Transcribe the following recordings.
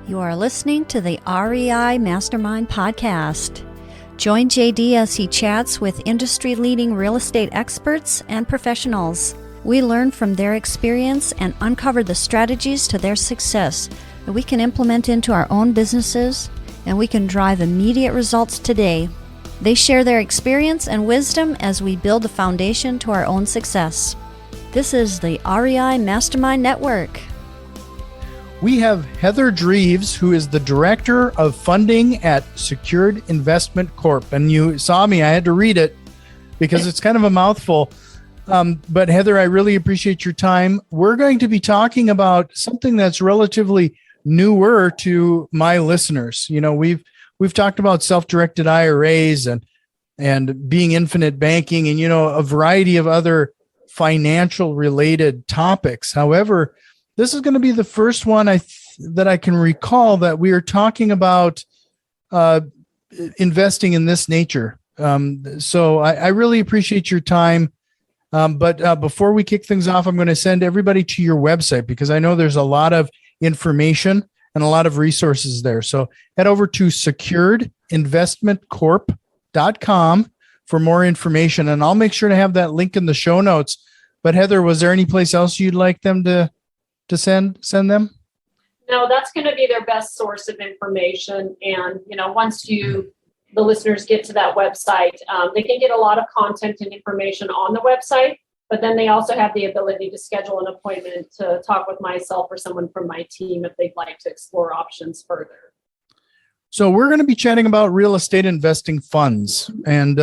You are listening to the REI Mastermind Podcast. Join JD as he chats with industry-leading real estate experts and professionals. We learn from their experience and uncover the strategies to their success that we can implement into our own businesses, and we can drive immediate results today. They share their experience and wisdom as we build a foundation to our own success. This is the REI Mastermind Network. We have Heather Dreves, who is the Director of Funding at Secured Investment Corp. And you saw me, I had to read it because it's kind of a mouthful. But Heather, I really appreciate your time. We're going to be talking about something that's relatively newer to my listeners. You know, we've talked about self-directed IRAs and being infinite banking and, you know, a variety of other financial related topics. However, this is going to be the first one that I can recall that we are talking about investing in this nature. So I really appreciate your time. But before we kick things off, I'm going to send everybody to your website because I know there's a lot of information and a lot of resources there. So head over to securedinvestmentcorp.com for more information. And I'll make sure to have that link in the show notes. But Heather, was there any place else you'd like them to send them? No, that's going to be their best source of information. And, you know, once the listeners get to that website, they can get a lot of content and information on the website, but then they also have the ability to schedule an appointment to talk with myself or someone from my team if they'd like to explore options further. So we're going to be chatting about real estate investing funds. And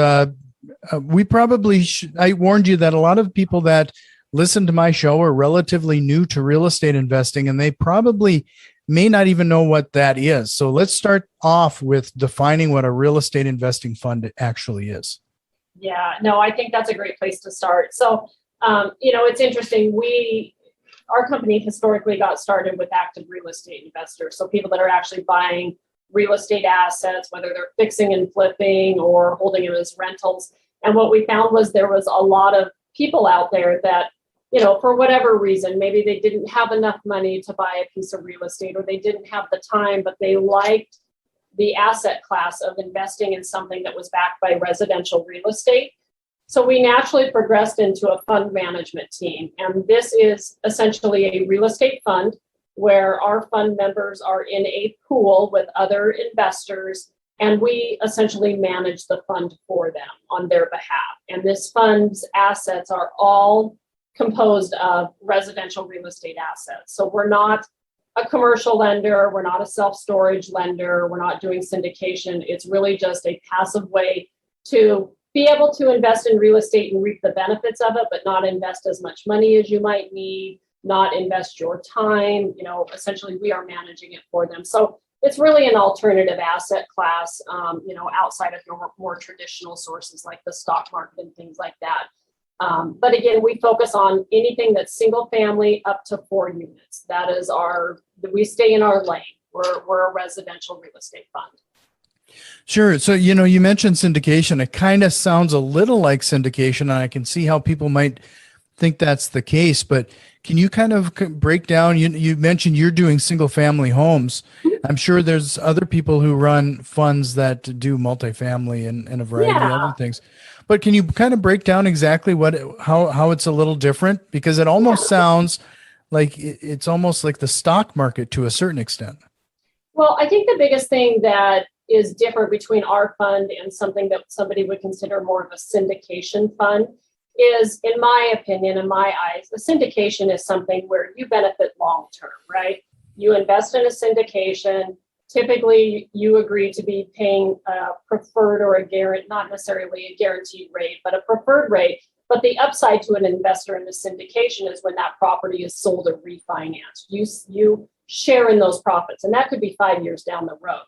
we probably I warned you that a lot of people that listen to my show are relatively new to real estate investing, and they probably may not even know what that is. So let's start off with defining what a real estate investing fund actually is. Yeah, no, I think that's a great place to start. So, you know, it's interesting. Our company historically got started with active real estate investors. So people that are actually buying real estate assets, whether they're fixing and flipping or holding them as rentals. And what we found was there was a lot of people out there that, you know, for whatever reason, maybe they didn't have enough money to buy a piece of real estate or they didn't have the time, but they liked the asset class of investing in something that was backed by residential real estate. So we naturally progressed into a fund management team. And this is essentially a real estate fund where our fund members are in a pool with other investors, and we essentially manage the fund for them on their behalf. And this fund's assets are all composed of residential real estate assets. So we're not a commercial lender, we're not a self-storage lender, we're not doing syndication. It's really just a passive way to be able to invest in real estate and reap the benefits of it, but not invest as much money as you might need, not invest your time. You know, essentially we are managing it for them. So it's really an alternative asset class, you know, outside of your more traditional sources like the stock market and things like that. But again, we focus on anything that's single family up to 4 units. That is we stay in our lane. We're a residential real estate fund. Sure. So, you know, you mentioned syndication. It kind of sounds a little like syndication, and I can see how people might think that's the case. But can you kind of break down, you mentioned you're doing single family homes. I'm sure there's other people who run funds that do multifamily and a variety of other things. But can you kind of break down exactly how it's a little different? Because it almost sounds like it's almost like the stock market to a certain extent. Well, I think the biggest thing that is different between our fund and something that somebody would consider more of a syndication fund is, in my opinion, in my eyes, the syndication is something where you benefit long-term, right? You invest in a syndication. Typically, you agree to be paying a preferred or not necessarily a guaranteed rate, but a preferred rate. But the upside to an investor in the syndication is when that property is sold or refinanced. You share in those profits, and that could be 5 years down the road.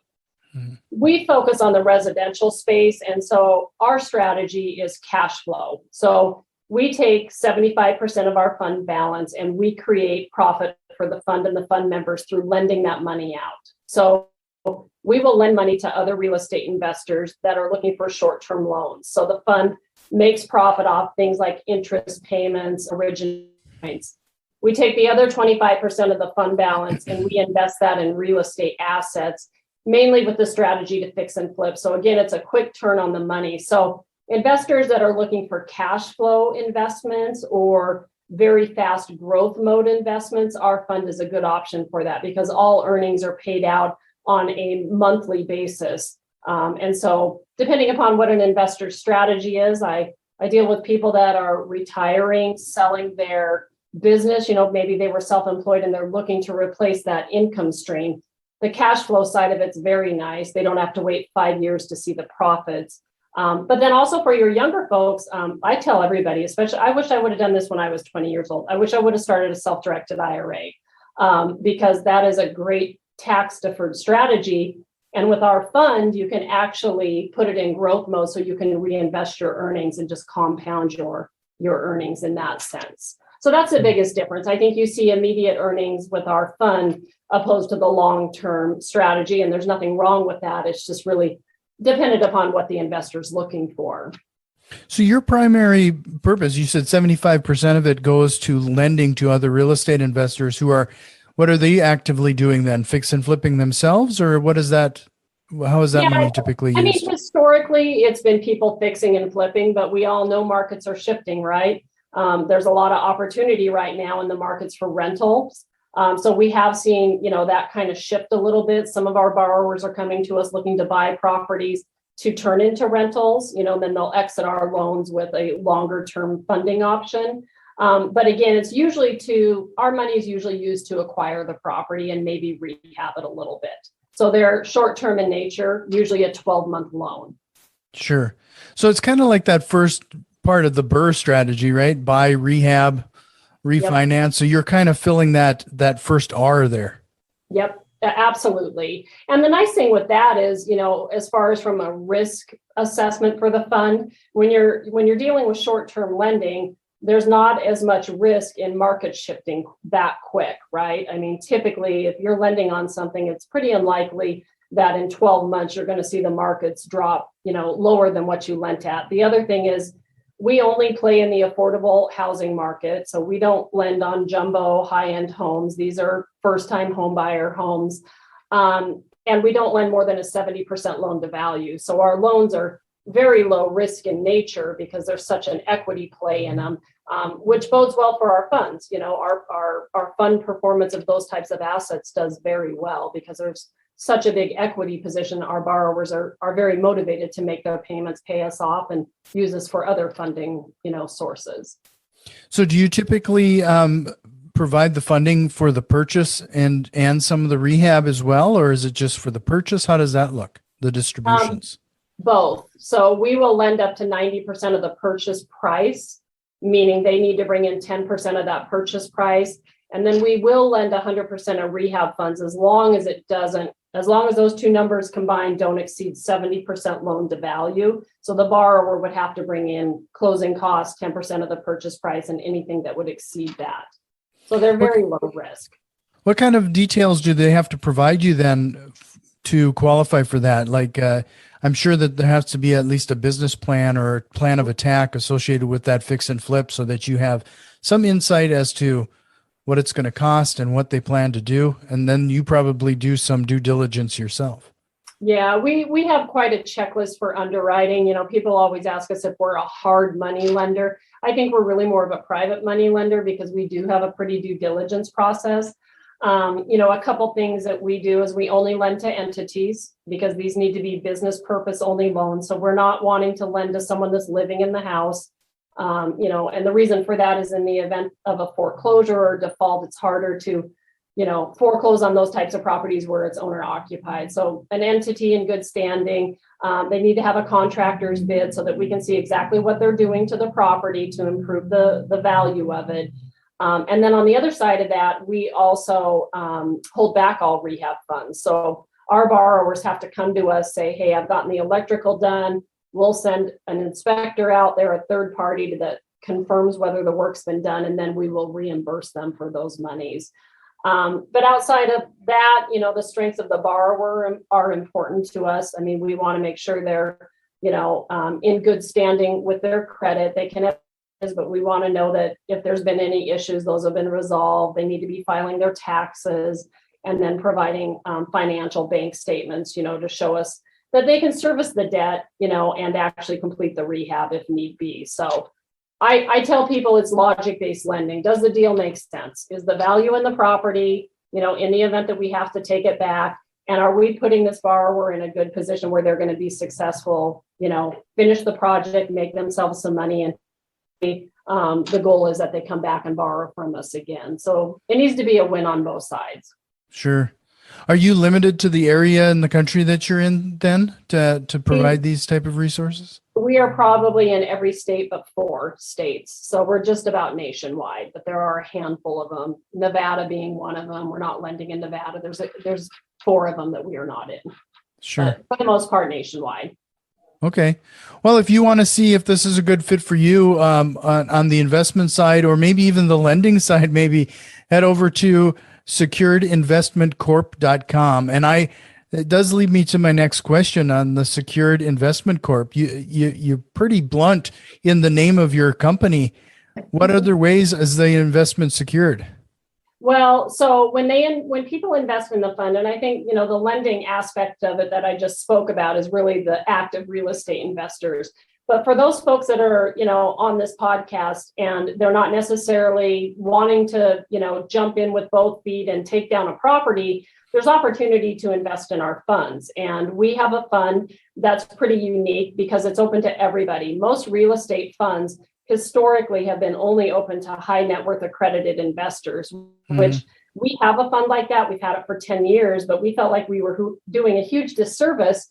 Mm-hmm. We focus on the residential space, and so our strategy is cash flow. So we take 75% of our fund balance, and we create profit for the fund and the fund members through lending that money out. So we will lend money to other real estate investors that are looking for short-term loans. So the fund makes profit off things like interest payments, original points. We take the other 25% of the fund balance and we invest that in real estate assets, mainly with the strategy to fix and flip. So again, it's a quick turn on the money. So investors that are looking for cash flow investments or very fast growth mode investments, our fund is a good option for that because all earnings are paid out on a monthly basis. And so depending upon what an investor's strategy is, I deal with people that are retiring, selling their business, maybe they were self-employed and they're looking to replace that income stream. The cash flow side of it's very nice. They don't have to wait 5 years to see the profits. But then also for your younger folks, I tell everybody, especially, I wish I would have done this when I was 20 years old. I wish I would have started a self-directed IRA because that is a great tax deferred strategy. And with our fund, you can actually put it in growth mode so you can reinvest your earnings and just compound your earnings in that sense. So that's the biggest difference. I think you see immediate earnings with our fund opposed to the long-term strategy. And there's nothing wrong with that. It's just really dependent upon what the investor's looking for. So your primary purpose, you said 75% of it goes to lending to other real estate investors what are they actively doing then? Fix and flipping themselves, or what is that? How is that money typically used? I mean, historically, it's been people fixing and flipping, but we all know markets are shifting, right? There's a lot of opportunity right now in the markets for rentals. So we have seen, that kind of shift a little bit. Some of our borrowers are coming to us looking to buy properties to turn into rentals, then they'll exit our loans with a longer term funding option. But again, our money is usually used to acquire the property and maybe rehab it a little bit. So they're short term in nature, usually a 12-month loan. Sure. So it's kind of like that first part of the BRRRR strategy, right? Buy, rehab, refinance. Yep. So you're kind of filling that first R there. Yep, absolutely. And the nice thing with that is, as far as from a risk assessment for the fund, when you're dealing with short-term lending, there's not as much risk in market shifting that quick, right? I mean, typically, if you're lending on something, it's pretty unlikely that in 12 months you're going to see the markets drop, lower than what you lent at. The other thing is we only play in the affordable housing market. So we don't lend on jumbo high-end homes. These are first-time home buyer homes. And we don't lend more than a 70% loan to value. So our loans are very low risk in nature because there's such an equity play in them, which bodes well for our funds. Our fund performance of those types of assets does very well because there's such a big equity position. Our borrowers are very motivated to make their payments, pay us off, and use us for other funding, sources. So do you typically provide the funding for the purchase and some of the rehab as well, or is it just for the purchase? How does that look, the distributions? Both. So we will lend up to 90% of the purchase price, meaning they need to bring in 10% of that purchase price. And then we will lend 100% of rehab funds as long as those two numbers combined don't exceed 70% loan to value. So the borrower would have to bring in closing costs, 10% of the purchase price, and anything that would exceed that. So they're very low risk. What kind of details do they have to provide you then to qualify for that? Like, I'm sure that there has to be at least a business plan or plan of attack associated with that fix and flip so that you have some insight as to what it's going to cost and what they plan to do. And then you probably do some due diligence yourself. Yeah, we have quite a checklist for underwriting. People always ask us if we're a hard money lender. I think we're really more of a private money lender because we do have a pretty due diligence process. A couple things that we do is we only lend to entities because these need to be business purpose only loans. So we're not wanting to lend to someone that's living in the house. And the reason for that is in the event of a foreclosure or default, it's harder to, foreclose on those types of properties where it's owner occupied. So an entity in good standing, they need to have a contractor's bid so that we can see exactly what they're doing to the property to improve the value of it. And then on the other side of that, we also hold back all rehab funds. So our borrowers have to come to us, say, hey, I've gotten the electrical done. We'll send an inspector out there, a third party that confirms whether the work's been done, and then we will reimburse them for those monies. But outside of that, the strengths of the borrower are important to us. I mean, we want to make sure they're, in good standing with their credit. They can but we want to know that if there's been any issues, those have been resolved. They need to be filing their taxes and then providing financial bank statements, to show us that they can service the debt, and actually complete the rehab if need be. So I tell people it's logic-based lending. Does the deal make sense? Is the value in the property, in the event that we have to take it back? And are we putting this borrower in a good position where they're going to be successful, finish the project, make themselves some money, and the goal is that they come back and borrow from us again. So it needs to be a win on both sides. Sure. Are you limited to the area in the country that you're in then to provide these type of resources? We are probably in every state but 4 states. So we're just about nationwide, but there are a handful of them, Nevada being one of them. We're not lending in Nevada. There's 4 of them that we are not in. Sure. But for the most part, nationwide. Okay. Well, if you want to see if this is a good fit for you on the investment side, or maybe even the lending side, maybe head over to securedinvestmentcorp.com. And it does lead me to my next question on the Secured Investment Corp. You're pretty blunt in the name of your company. What other ways is the investment secured? Well, so when people invest in the fund, and I think, the lending aspect of it that I just spoke about is really the active real estate investors. But for those folks that are, on this podcast and they're not necessarily wanting to, jump in with both feet and take down a property, there's opportunity to invest in our funds. And we have a fund that's pretty unique because it's open to everybody. Most real estate funds historically have been only open to high net worth accredited investors, which we have a fund like that. We've had it for 10 years, but we felt like we were doing a huge disservice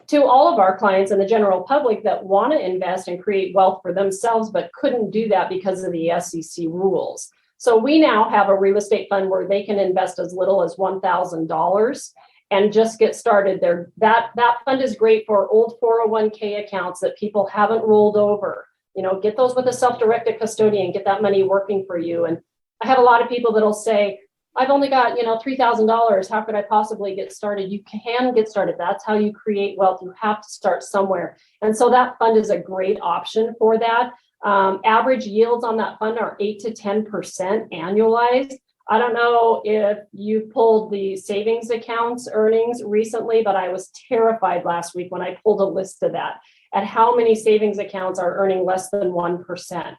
to all of our clients and the general public that want to invest and create wealth for themselves, but couldn't do that because of the SEC rules. So we now have a real estate fund where they can invest as little as $1,000 and just get started there. That fund is great for old 401k accounts that people haven't rolled over. Get those with a self-directed custodian, get that money working for you. And I have a lot of people that'll say, I've only got, $3,000. How could I possibly get started? You can get started. That's how you create wealth. You have to start somewhere. And so that fund is a great option for that. Average yields on that fund are 8 to 10% annualized. I don't know if you pulled the savings accounts earnings recently, but I was terrified last week when I pulled a list of that at how many savings accounts are earning less than 1%.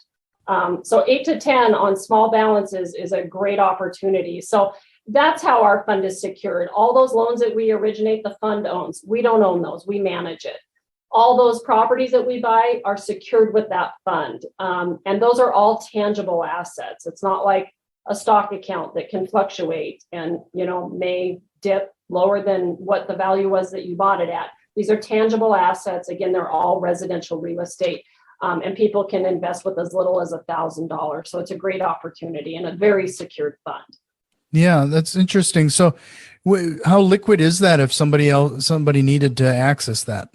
So 8 to 10 on small balances is a great opportunity. So that's how our fund is secured. All those loans that we originate, the fund owns. We don't own those. We manage it. All those properties that we buy are secured with that fund. And those are all tangible assets. It's not like a stock account that can fluctuate and, may dip lower than what the value was that you bought it at. These are tangible assets. Again, they're all residential real estate. And people can invest with as little as $1,000. So it's a great opportunity and a very secured fund. Yeah, that's interesting. So how liquid is that if somebody needed to access that?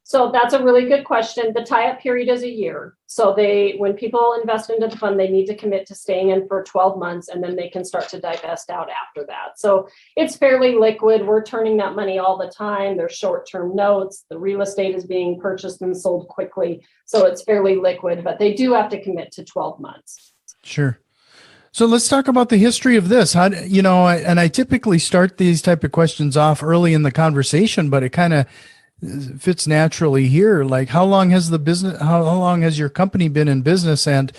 So that's a really good question. The tie-up period is a year. So when people invest into the fund, they need to commit to staying in for 12 months, and then they can start to divest out after that. So it's fairly liquid. We're turning that money all the time. There's short-term notes. The real estate is being purchased and sold quickly. So it's fairly liquid, but they do have to commit to 12 months. Sure. So let's talk about the history of this. I typically start these type of questions off early in the conversation, but it kind of fits naturally here. Like, how long has your company been in business, and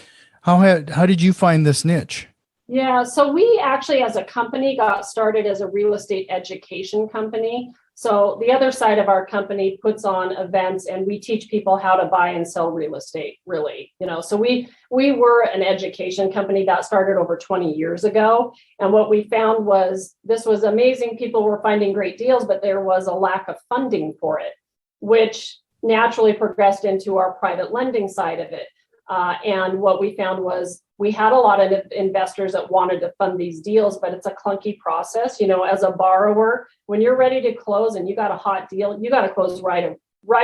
how did you find this niche? Yeah, so we actually as a company got started as a real estate education company. So the other side of our company puts on events and we teach people how to buy and sell real estate, really. So we were an education company that started over 20 years ago. And what we found was this was amazing. People were finding great deals, but there was a lack of funding for it, which naturally progressed into our private lending side of it. And what we found was we had a lot of investors that wanted to fund these deals, but it's a clunky process. As a borrower, when you're ready to close and you got a hot deal, you got to close right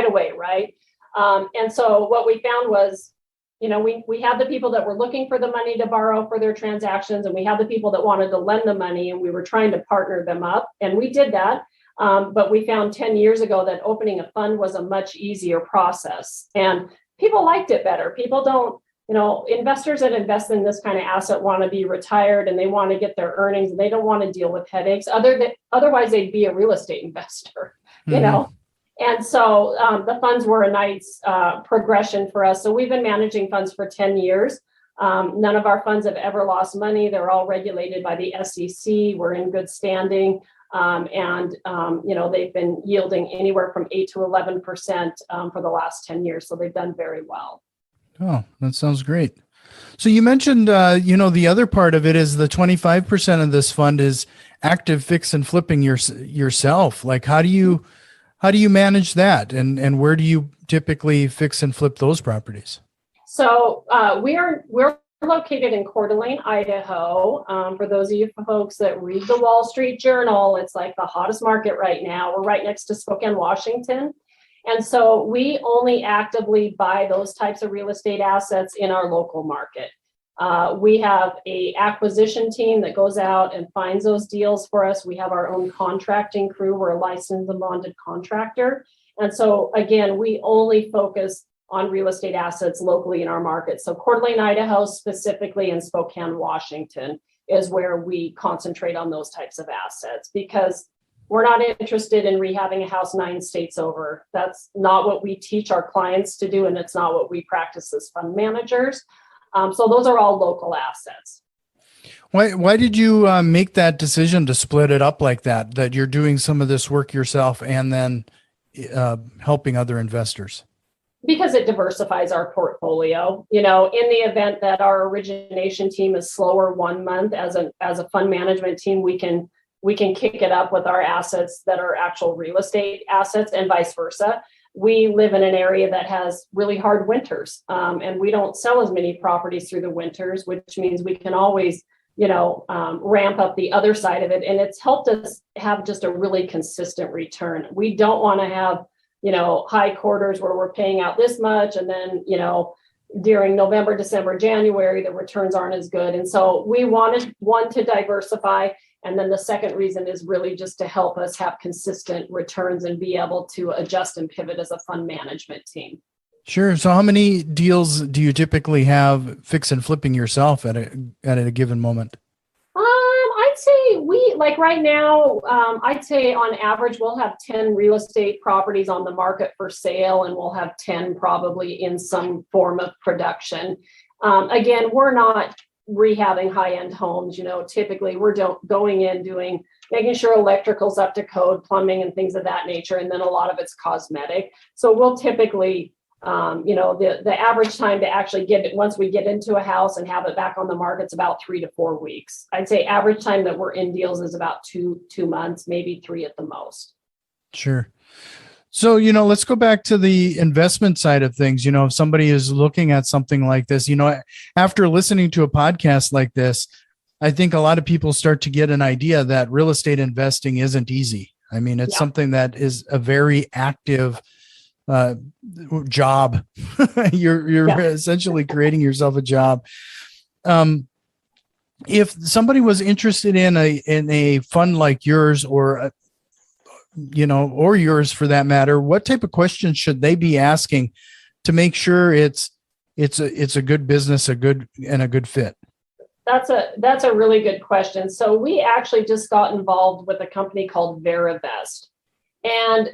away, right? And so what we found was, we had the people that were looking for the money to borrow for their transactions, and we had the people that wanted to lend the money, and we were trying to partner them up, and we did that. But we found 10 years ago that opening a fund was a much easier process, and people liked it better. People don't, investors that invest in this kind of asset want to be retired and they want to get their earnings and they don't want to deal with headaches. Otherwise, they'd be a real estate investor, And so the funds were a nice progression for us. So we've been managing funds for 10 years. None of our funds have ever lost money. They're all regulated by the SEC. We're in good standing. They've been yielding anywhere from 8 to 11% for the last 10 years. So they've done very well. Oh, that sounds great. So you mentioned, the other part of it is the 25% of this fund is active fix and flipping yourself. Like, how do you manage that? And where do you typically fix and flip those properties? So we're located in Coeur d'Alene, Idaho. For those of you folks that read the Wall Street Journal, it's like the hottest market right now. We're right next to Spokane, Washington. And so we only actively buy those types of real estate assets in our local market. We have a acquisition team that goes out and finds those deals for us. We have our own contracting crew. We're a licensed and bonded contractor. And so again, we only focus on real estate assets locally in our market. So Coeur d'Alene, Idaho, specifically in Spokane, Washington, is where we concentrate on those types of assets because we're not interested in rehabbing a house 9 states over. That's not what we teach our clients to do, and it's not what we practice as fund managers. So those are all local assets. Why did you make that decision to split it up like that, that you're doing some of this work yourself and then helping other investors? Because it diversifies our portfolio. In the event that our origination team is slower 1 month as a fund management team, we can kick it up with our assets that are actual real estate assets and vice versa. We live in an area that has really hard winters, and we don't sell as many properties through the winters, which means we can always, ramp up the other side of it. And it's helped us have just a really consistent return. We don't want to have, high quarters where we're paying out this much. And then, during November, December, January, the returns aren't as good. And so we wanted to diversify. And then the second reason is really just to help us have consistent returns and be able to adjust and pivot as a fund management team. Sure. So how many deals do you typically have fix and flipping yourself at a given moment? I'd say right now, I'd say on average, we'll have 10 real estate properties on the market for sale, and we'll have 10 probably in some form of production. Again, we're not rehabbing high-end homes. Typically we're going in making sure electrical's up to code, plumbing and things of that nature. And then a lot of it's cosmetic. So we'll typically, the average time to actually get it, once we get into a house and have it back on the market, it's about 3 to 4 weeks. I'd say average time that we're in deals is about two months, maybe 3 at the most. Sure. So, let's go back to the investment side of things. If somebody is looking at something like this, after listening to a podcast like this, I think a lot of people start to get an idea that real estate investing isn't easy. I mean, it's something that is a very active job. You're essentially creating yourself a job. If somebody was interested in a fund like yours or yours for that matter, what type of questions should they be asking to make sure it's a good business, a good fit? That's a really good question. So we actually just got involved with a company called VeriVest. And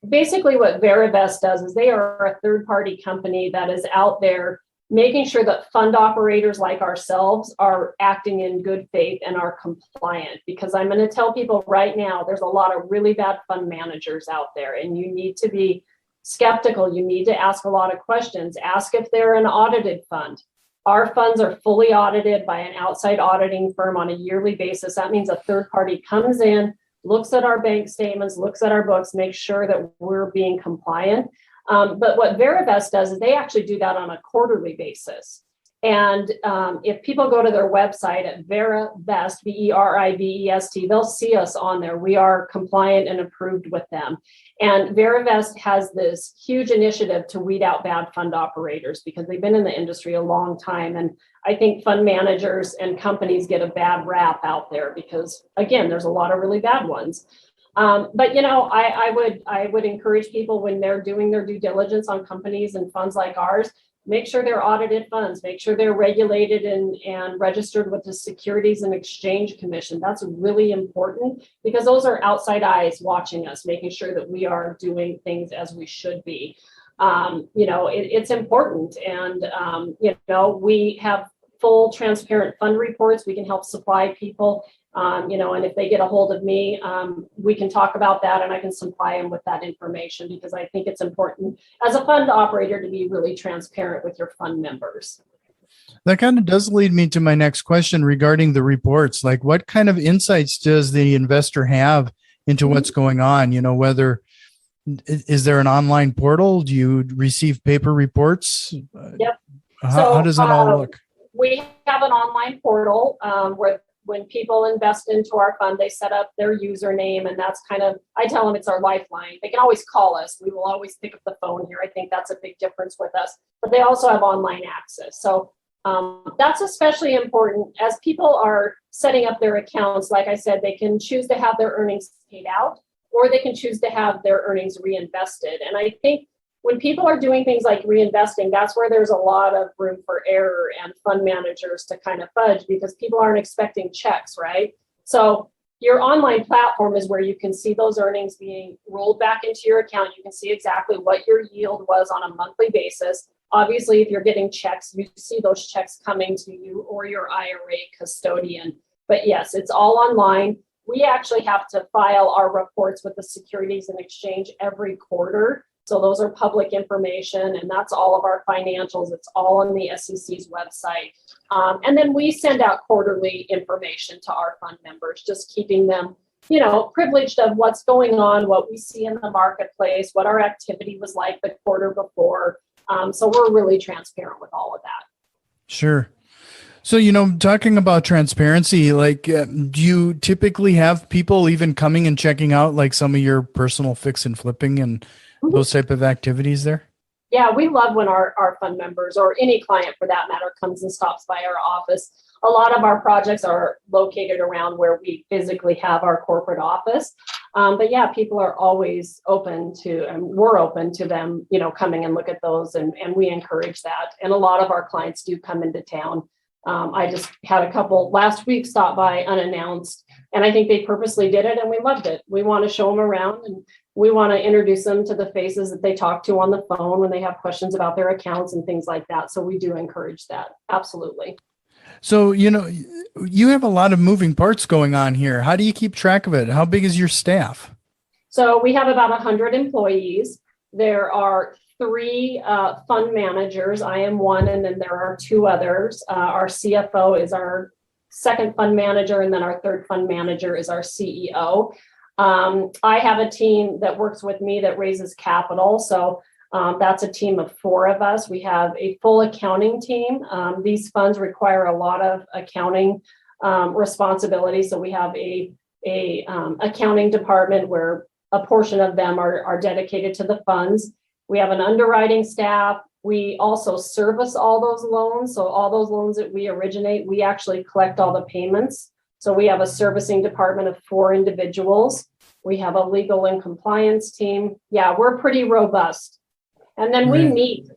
basically what VeriVest does is they are a third-party company that is out there making sure that fund operators like ourselves are acting in good faith and are compliant. Because I'm going to tell people right now, there's a lot of really bad fund managers out there, and you need to be skeptical. You need to ask a lot of questions. Ask if they're an audited fund. Our funds are fully audited by an outside auditing firm on a yearly basis. That means a third party comes in, looks at our bank statements, looks at our books, makes sure that we're being compliant. But what VeriVest does is they actually do that on a quarterly basis. And if people go to their website at VeriVest, VeriVest, they'll see us on there. We are compliant and approved with them. And VeriVest has this huge initiative to weed out bad fund operators because they've been in the industry a long time. And I think fund managers and companies get a bad rap out there because, again, there's a lot of really bad ones. But I would encourage people when they're doing their due diligence on companies and funds like ours, make sure they're audited funds, make sure they're regulated and registered with the Securities and Exchange Commission. That's really important because those are outside eyes watching us, making sure that we are doing things as we should be. It's important. And, we have full transparent fund reports. We can help supply people, and if they get a hold of me, we can talk about that and I can supply them with that information because I think it's important as a fund operator to be really transparent with your fund members. That kind of does lead me to my next question regarding the reports. Like, what kind of insights does the investor have into what's going on? Whether is there an online portal? Do you receive paper reports? Yep. How does that all look? We have an online portal where when people invest into our fund, they set up their username, and that's I tell them it's our lifeline. They can always call us. We will always pick up the phone here. I think that's a big difference with us, but they also have online access. So that's especially important as people are setting up their accounts. Like I said, they can choose to have their earnings paid out, or they can choose to have their earnings reinvested. And I think when people are doing things like reinvesting, that's where there's a lot of room for error and fund managers to kind of fudge because people aren't expecting checks, right? So your online platform is where you can see those earnings being rolled back into your account. You can see exactly what your yield was on a monthly basis. Obviously, if you're getting checks, you see those checks coming to you or your IRA custodian. But yes, it's all online. We actually have to file our reports with the Securities and Exchange every quarter. So those are public information, and that's all of our financials. It's all on the SEC's website. And then we send out quarterly information to our fund members, just keeping them, privileged of what's going on, what we see in the marketplace, what our activity was like the quarter before. So we're really transparent with all of that. Sure. So, talking about transparency, do you typically have people even coming and checking out like some of your personal fix and flipping and those type of activities there? Yeah, we love when our fund members or any client for that matter comes and stops by our office. A lot of our projects are located around where we physically have our corporate office. But yeah, people are always open to, and we're open to them, coming and look at those, and we encourage that. And a lot of our clients do come into town. I just had a couple last week stop by unannounced, and I think they purposely did it, and we loved it. We want to show them around, and we want to introduce them to the faces that they talk to on the phone when they have questions about their accounts and things like that. So we do encourage that. Absolutely. So, you have a lot of moving parts going on here. How do you keep track of it? How big is your staff? So we have about 100 employees. There are 3 fund managers. I am one, and then there are 2 others. Our CFO is our second fund manager, and then our third fund manager is our CEO. I have a team that works with me that raises capital. So that's a team of 4 of us. We have a full accounting team. These funds require a lot of accounting responsibility. So we have a accounting department where a portion of them are dedicated to the funds. We have an underwriting staff. We also service all those loans. So all those loans that we originate, we actually collect all the payments. So we have a servicing department of 4 individuals. We have a legal and compliance team. Yeah, we're pretty robust. And then we meet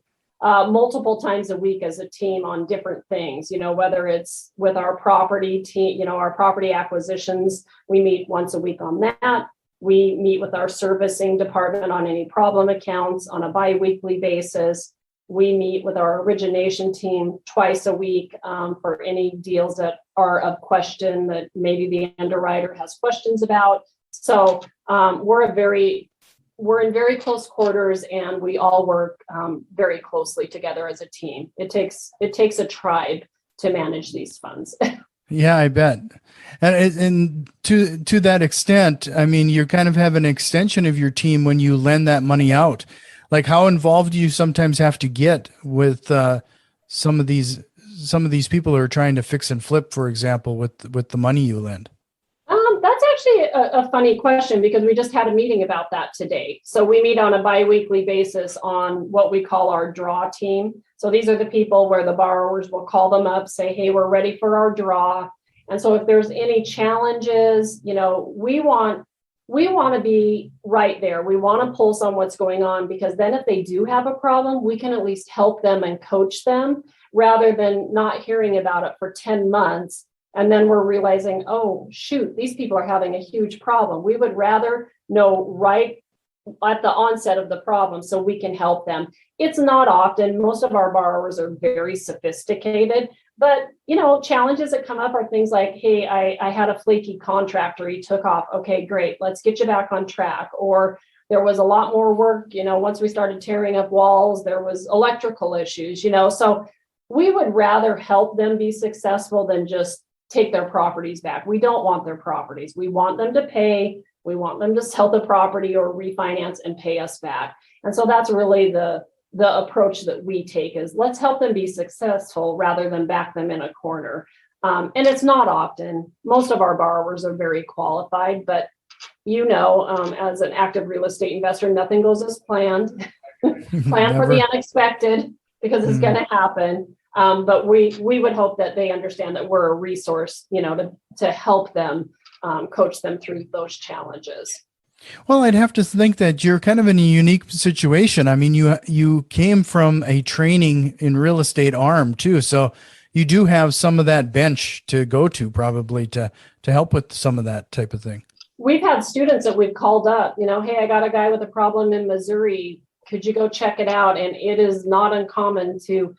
multiple times a week as a team on different things, whether it's with our property team, our property acquisitions, we meet once a week on that. We meet with our servicing department on any problem accounts on a bi-weekly basis. We meet with our origination team twice a week for any deals that are of question that maybe the underwriter has questions about. So we're in very close quarters, and we all work very closely together as a team. It takes a tribe to manage these funds. Yeah, I bet. And to that extent, I mean, you kind of have an extension of your team when you lend that money out. Like, how involved do you sometimes have to get with some of these people who are trying to fix and flip, for example, with the money you lend? That's actually a funny question because we just had a meeting about that today. So we meet on a bi-weekly basis on what we call our draw team. So these are the people where the borrowers will call them up, say, hey, we're ready for our draw. And so if there's any challenges, we want we want to be right there. We want to pulse on what's going on, because then if they do have a problem, we can at least help them and coach them, rather than not hearing about it for 10 months. And then we're realizing, oh, shoot, these people are having a huge problem. We would rather know right at the onset of the problem so we can help them. It's not often. Most of our borrowers are very sophisticated, but challenges that come up are things like, hey, I had a flaky contractor, he took off. Okay, great, let's get you back on track. Or there was a lot more work, once we started tearing up walls, there was electrical issues, so we would rather help them be successful than just take their properties back. We don't want their properties. We want them to pay. We want them to sell the property or refinance and pay us back. And so that's really the approach that we take, is let's help them be successful rather than back them in a corner. And it's not often. Most of our borrowers are very qualified, but as an active real estate investor, nothing goes as planned. Plan for the unexpected, because it's going to happen. But we would hope that they understand that we're a resource, to help them, coach them through those challenges. Well, I'd have to think that you're kind of in a unique situation. I mean, you came from a training in real estate arm too, so you do have some of that bench to go to, probably to help with some of that type of thing. We've had students that we've called up, hey, I got a guy with a problem in Missouri. Could you go check it out? And it is not uncommon to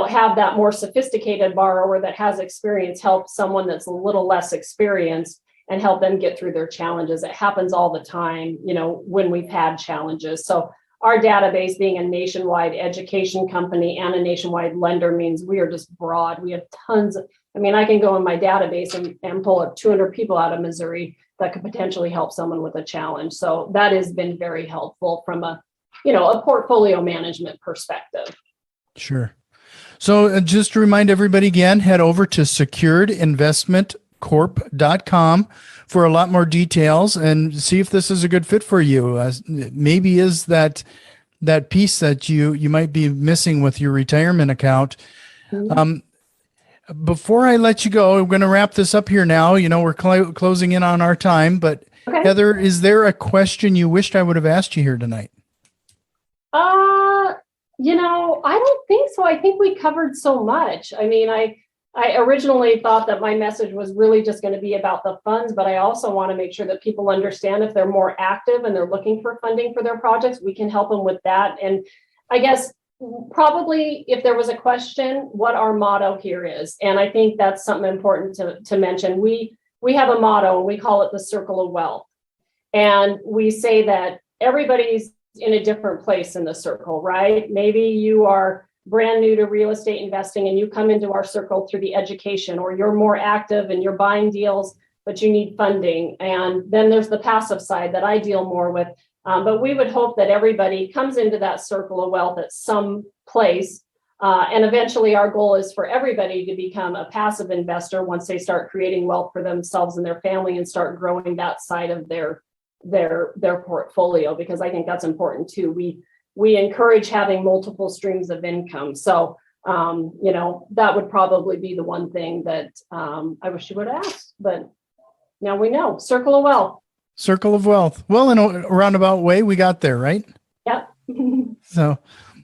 have that more sophisticated borrower that has experience help someone that's a little less experienced and help them get through their challenges. It happens all the time, when we've had challenges. So our database, being a nationwide education company and a nationwide lender, means we are just broad. We have tons of, I can go in my database and pull up 200 people out of Missouri that could potentially help someone with a challenge. So that has been very helpful from a portfolio management perspective. Sure. So just to remind everybody again, head over to securedinvestmentcorp.com for a lot more details and see if this is a good fit for you. Maybe is that piece that you might be missing with your retirement account. Mm-hmm. Before I let you go, we're going to wrap this up here now. We're closing in on our time, but okay. Heather, is there a question you wished I would have asked you here tonight? I don't think so. I think we covered so much. I originally thought that my message was really just going to be about the funds, but I also want to make sure that people understand if they're more active and they're looking for funding for their projects, we can help them with that. And I guess probably if there was a question, what our motto here is. And I think that's something important to mention. We have a motto, and we call it the circle of wealth. And we say that everybody's in a different place in the circle, right? Maybe you are brand new to real estate investing and you come into our circle through the education, or you're more active and you're buying deals, but you need funding. And then there's the passive side that I deal more with. But we would hope that everybody comes into that circle of wealth at some place. And eventually our goal is for everybody to become a passive investor once they start creating wealth for themselves and their family and start growing that side of their portfolio, because I think that's important too. We encourage having multiple streams of income. So, that would probably be the one thing that I wish you would have asked, but now we know. Circle of wealth. Circle of wealth. Well, in a roundabout way, we got there, right? Yep. So,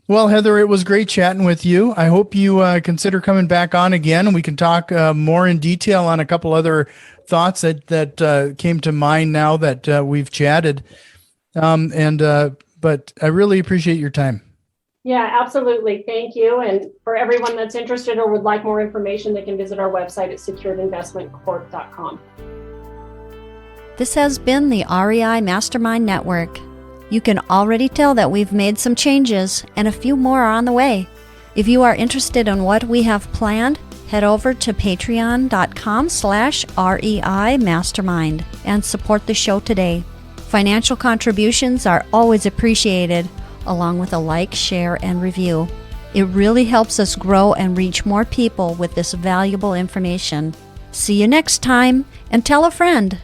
well, Heather, it was great chatting with you. I hope you consider coming back on again, and we can talk more in detail on a couple other thoughts that came to mind now that we've chatted. But I really appreciate your time. Yeah, absolutely. Thank you. And for everyone that's interested or would like more information, they can visit our website at securedinvestmentcorp.com. This has been the REI Mastermind Network. You can already tell that we've made some changes, and a few more are on the way. If you are interested in what we have planned, head over to patreon.com/REI Mastermind and support the show today. Financial contributions are always appreciated, along with a like, share, and review. It really helps us grow and reach more people with this valuable information. See you next time, and tell a friend.